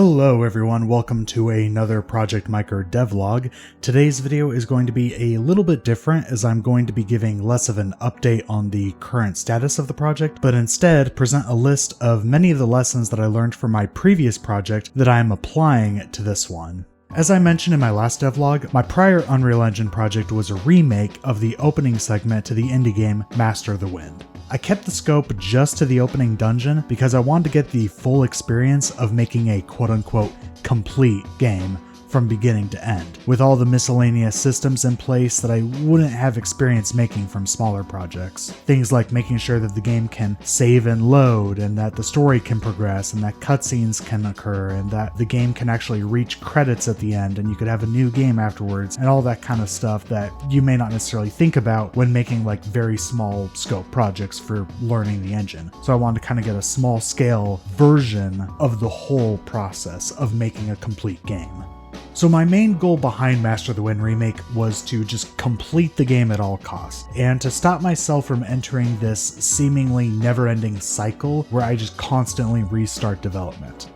Hello everyone, welcome to another Project Mycer Devlog. Today's video is going to be a little bit different as I'm going to be giving less of an update on the current status of the project, but instead present a list of many of the lessons that I learned from my previous project that I am applying to this one. As I mentioned in my last devlog, my prior Unreal Engine project was a remake of the opening segment to the indie game Mycer the Wind. I kept the scope just to the opening dungeon because I wanted to get the full experience of making a quote-unquote complete game from beginning to end, with all the miscellaneous systems in place that I wouldn't have experience making from smaller projects. Things like making sure that the game can save and load, and that the story can progress, and that cutscenes can occur, and that the game can actually reach credits at the end, and you could have a new game afterwards, and all that kind of stuff that you may not necessarily think about when making like very small scope projects for learning the engine. So I wanted to kind of get a small scale version of the whole process of making a complete game. So my main goal behind Mycer the Wind Remake was to just complete the game at all costs, and to stop myself from entering this seemingly never-ending cycle where I just constantly restart development.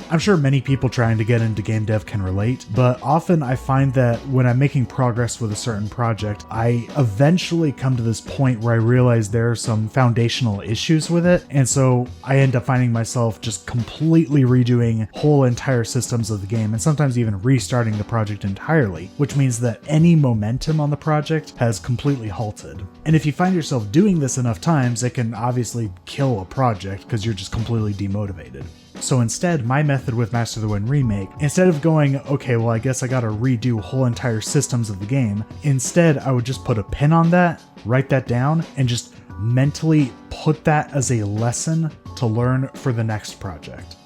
I'm sure many people trying to get into game dev can relate, but often I find that when I'm making progress with a certain project, I eventually come to this point where I realize there are some foundational issues with it, and so I end up finding myself just completely redoing whole entire systems of the game, and sometimes even restarting the project entirely, which means that any momentum on the project has completely halted. And if you find yourself doing this enough times, it can obviously kill a project because you're just completely demotivated. So instead, my method with Mycer the Wind Remake, instead of going, okay, well I guess I gotta redo whole entire systems of the game, instead I would just put a pin on that, write that down, and just mentally put that as a lesson to learn for the next project.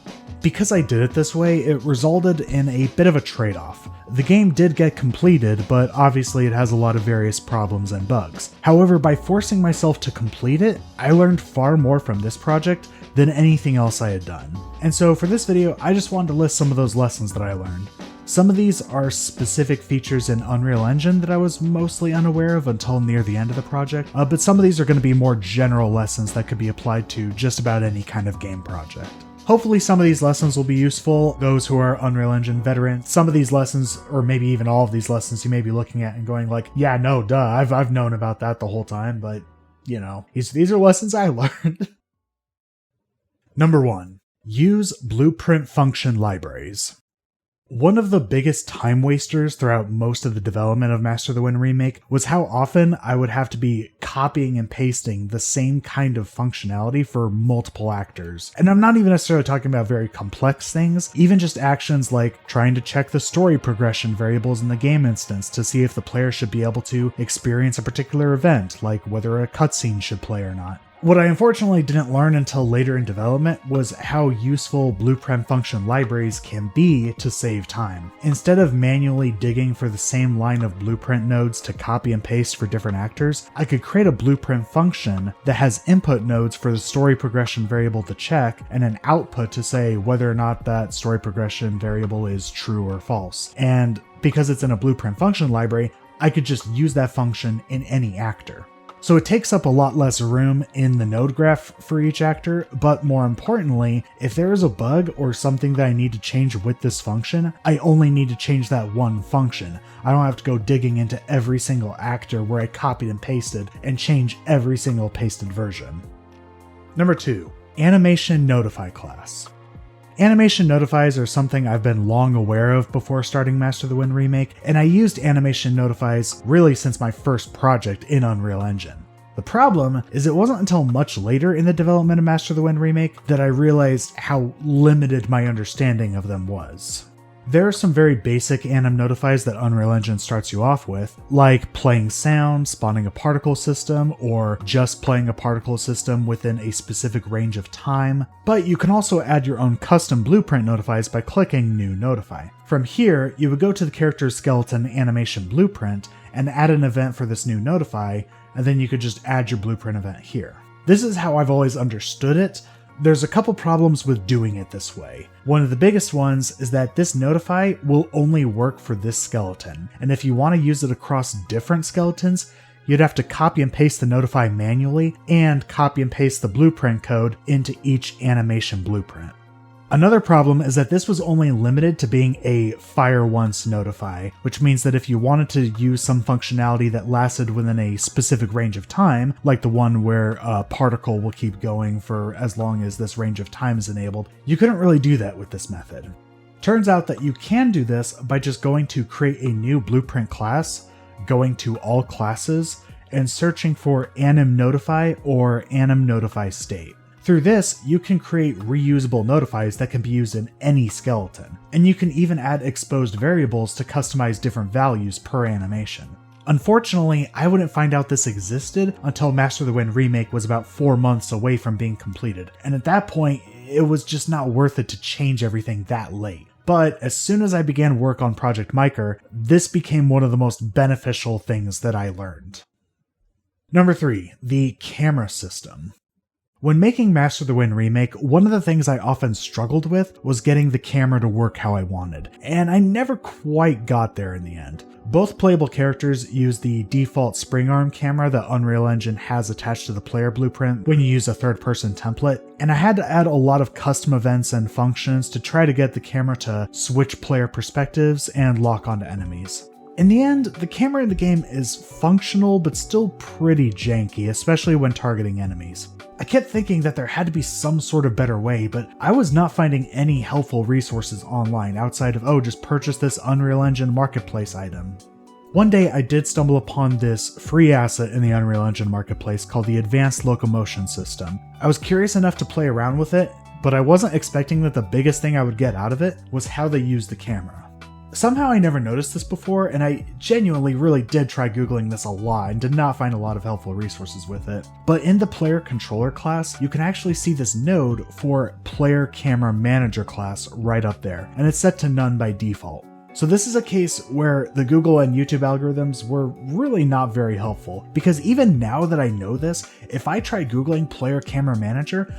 Because I did it this way, it resulted in a bit of a trade-off. The game did get completed, but obviously it has a lot of various problems and bugs. However, by forcing myself to complete it, I learned far more from this project than anything else I had done. And so for this video, I just wanted to list some of those lessons that I learned. Some of these are specific features in Unreal Engine that I was mostly unaware of until near the end of the project, but some of these are going to be more general lessons that could be applied to just about any kind of game project. Hopefully some of these lessons will be useful, those who are Unreal Engine veterans. Some of these lessons, or maybe even all of these lessons, you may be looking at and going like, yeah, no, duh, I've known about that the whole time, but, you know, these are lessons I learned. Number 1. Use blueprint function libraries. One of the biggest time wasters throughout most of the development of Mycer the Wind Remake was how often I would have to be copying and pasting the same kind of functionality for multiple actors. And I'm not even necessarily talking about very complex things, even just actions like trying to check the story progression variables in the game instance to see if the player should be able to experience a particular event, like whether a cutscene should play or not. What I unfortunately didn't learn until later in development was how useful blueprint function libraries can be to save time. Instead of manually digging for the same line of blueprint nodes to copy and paste for different actors, I could create a blueprint function that has input nodes for the story progression variable to check and an output to say whether or not that story progression variable is true or false. And because it's in a blueprint function library, I could just use that function in any actor. So it takes up a lot less room in the node graph for each actor, but more importantly, if there is a bug or something that I need to change with this function, I only need to change that one function. I don't have to go digging into every single actor where I copied and pasted and change every single pasted version. Number 2. Animation Notify class. Animation notifies are something I've been long aware of before starting Mycer the Wind Remake, and I used animation notifies really since my first project in Unreal Engine. The problem is it wasn't until much later in the development of Mycer the Wind Remake that I realized how limited my understanding of them was. There are some very basic anim notifies that Unreal Engine starts you off with, like playing sound, spawning a particle system, or just playing a particle system within a specific range of time, but you can also add your own custom blueprint notifies by clicking New Notify. From here, you would go to the character's skeleton animation blueprint and add an event for this new notify, and then you could just add your blueprint event here. This is how I've always understood it. There's a couple problems with doing it this way. One of the biggest ones is that this notify will only work for this skeleton, and if you want to use it across different skeletons, you'd have to copy and paste the notify manually and copy and paste the blueprint code into each animation blueprint. Another problem is that this was only limited to being a fire once notify, which means that if you wanted to use some functionality that lasted within a specific range of time, like the one where a particle will keep going for as long as this range of time is enabled, you couldn't really do that with this method. Turns out that you can do this by just going to create a new blueprint class, going to all classes, and searching for anim notify or anim notify state. Through this, you can create reusable notifies that can be used in any skeleton, and you can even add exposed variables to customize different values per animation. Unfortunately, I wouldn't find out this existed until Mycer the Wind Remake was about 4 months away from being completed, and at that point, it was just not worth it to change everything that late. But as soon as I began work on Project Mycer, this became one of the most beneficial things that I learned. Number 3, the camera system. When making Mycer the Wind Remake, one of the things I often struggled with was getting the camera to work how I wanted, and I never quite got there in the end. Both playable characters use the default spring arm camera that Unreal Engine has attached to the player blueprint when you use a third-person template, and I had to add a lot of custom events and functions to try to get the camera to switch player perspectives and lock onto enemies. In the end, the camera in the game is functional but still pretty janky, especially when targeting enemies. I kept thinking that there had to be some sort of better way, but I was not finding any helpful resources online outside of, just purchase this Unreal Engine Marketplace item. One day I did stumble upon this free asset in the Unreal Engine Marketplace called the Advanced Locomotion System. I was curious enough to play around with it, but I wasn't expecting that the biggest thing I would get out of it was how they use the camera. Somehow I never noticed this before, and I genuinely really did try googling this a lot and did not find a lot of helpful resources with it. But in the player controller class, you can actually see this node for player camera manager class right up there, and it's set to none by default. So this is a case where the Google and YouTube algorithms were really not very helpful, because even now that I know this, if I try googling player camera manager,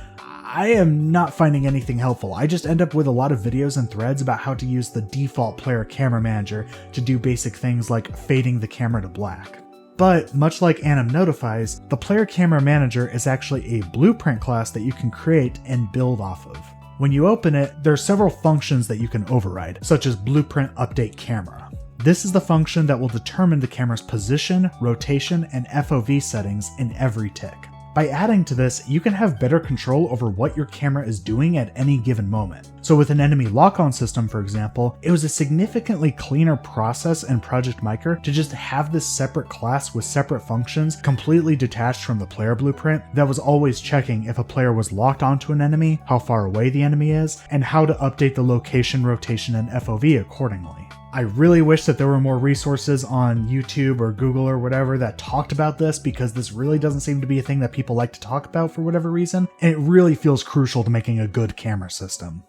I am not finding anything helpful. I just end up with a lot of videos and threads about how to use the default player camera manager to do basic things like fading the camera to black. But much like anim notifies, the player camera manager is actually a blueprint class that you can create and build off of. When you open it, there are several functions that you can override, such as blueprint update camera. This is the function that will determine the camera's position, rotation, and FOV settings in every tick. By adding to this, you can have better control over what your camera is doing at any given moment. So with an enemy lock-on system, for example, it was a significantly cleaner process in Project Mycer to just have this separate class with separate functions completely detached from the player blueprint that was always checking if a player was locked onto an enemy, how far away the enemy is, and how to update the location, rotation, and FOV accordingly. I really wish that there were more resources on YouTube or Google or whatever that talked about this, because this really doesn't seem to be a thing that people like to talk about for whatever reason, and it really feels crucial to making a good camera system.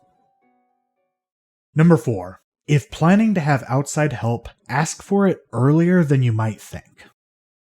Number 4. If planning to have outside help, ask for it earlier than you might think.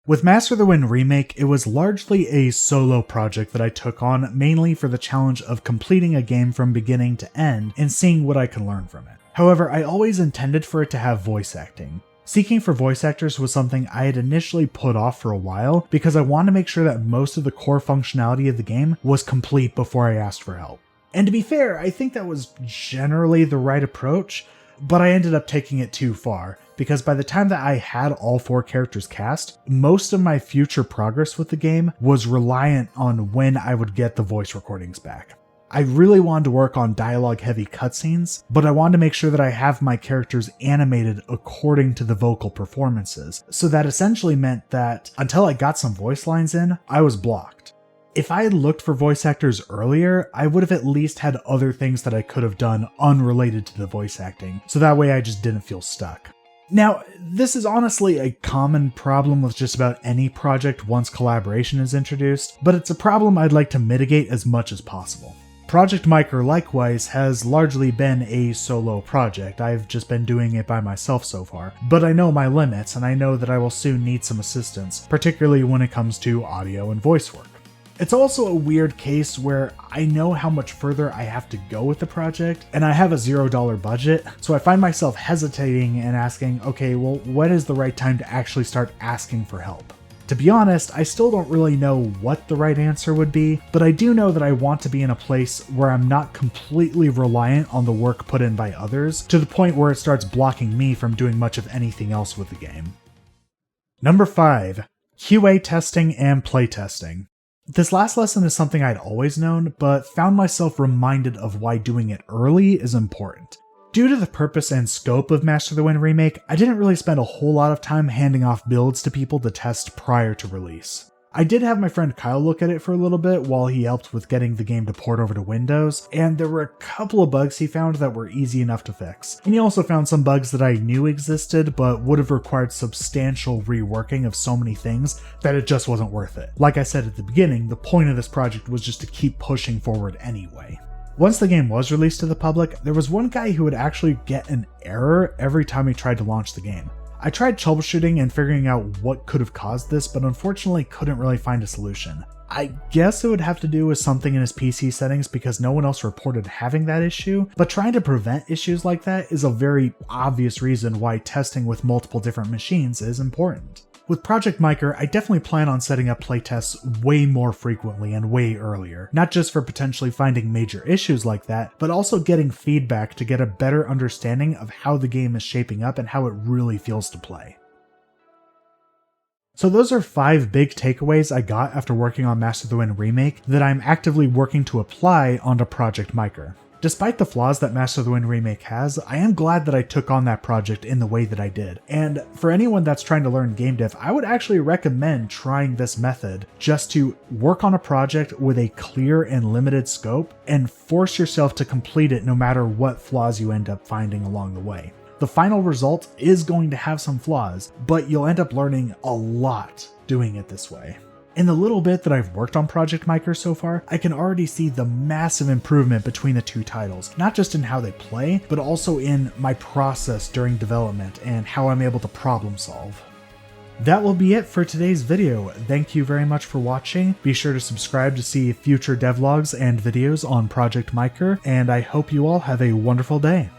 With Mycer the Wind Remake, it was largely a solo project that I took on, mainly for the challenge of completing a game from beginning to end and seeing what I can learn from it. However, I always intended for it to have voice acting. Seeking for voice actors was something I had initially put off for a while because I wanted to make sure that most of the core functionality of the game was complete before I asked for help. And to be fair, I think that was generally the right approach, but I ended up taking it too far, because by the time that I had all 4 characters cast, most of my future progress with the game was reliant on when I would get the voice recordings back. I really wanted to work on dialogue-heavy cutscenes, but I wanted to make sure that I have my characters animated according to the vocal performances, so that essentially meant that until I got some voice lines in, I was blocked. If I had looked for voice actors earlier, I would have at least had other things that I could have done unrelated to the voice acting, so that way I just didn't feel stuck. Now, this is honestly a common problem with just about any project once collaboration is introduced, but it's a problem I'd like to mitigate as much as possible. Project Mycer, likewise, has largely been a solo project. I've just been doing it by myself so far, but I know my limits, and I know that I will soon need some assistance, particularly when it comes to audio and voice work. It's also a weird case where I know how much further I have to go with the project, and I have a $0 budget, so I find myself hesitating and asking, okay, well, when is the right time to actually start asking for help? To be honest, I still don't really know what the right answer would be, but I do know that I want to be in a place where I'm not completely reliant on the work put in by others, to the point where it starts blocking me from doing much of anything else with the game. Number 5. QA testing and playtesting. This last lesson is something I'd always known, but found myself reminded of why doing it early is important. Due to the purpose and scope of Mycer the Wind Remake, I didn't really spend a whole lot of time handing off builds to people to test prior to release. I did have my friend Kyle look at it for a little bit while he helped with getting the game to port over to Windows, and there were a couple of bugs he found that were easy enough to fix. And he also found some bugs that I knew existed, but would have required substantial reworking of so many things that it just wasn't worth it. Like I said at the beginning, the point of this project was just to keep pushing forward anyway. Once the game was released to the public, there was one guy who would actually get an error every time he tried to launch the game. I tried troubleshooting and figuring out what could have caused this, but unfortunately couldn't really find a solution. I guess it would have to do with something in his PC settings because no one else reported having that issue, but trying to prevent issues like that is a very obvious reason why testing with multiple different machines is important. With Project Mycer, I definitely plan on setting up playtests way more frequently and way earlier, not just for potentially finding major issues like that, but also getting feedback to get a better understanding of how the game is shaping up and how it really feels to play. So those are 5 big takeaways I got after working on Mycer the Wind Remake that I'm actively working to apply onto Project Mycer. Despite the flaws that Mycer the Wind Remake has, I am glad that I took on that project in the way that I did. And for anyone that's trying to learn game dev, I would actually recommend trying this method just to work on a project with a clear and limited scope and force yourself to complete it no matter what flaws you end up finding along the way. The final result is going to have some flaws, but you'll end up learning a lot doing it this way. In the little bit that I've worked on Project Mycer so far, I can already see the massive improvement between the two titles, not just in how they play, but also in my process during development and how I'm able to problem solve. That will be it for today's video. Thank you very much for watching. Be sure to subscribe to see future devlogs and videos on Project Mycer, and I hope you all have a wonderful day.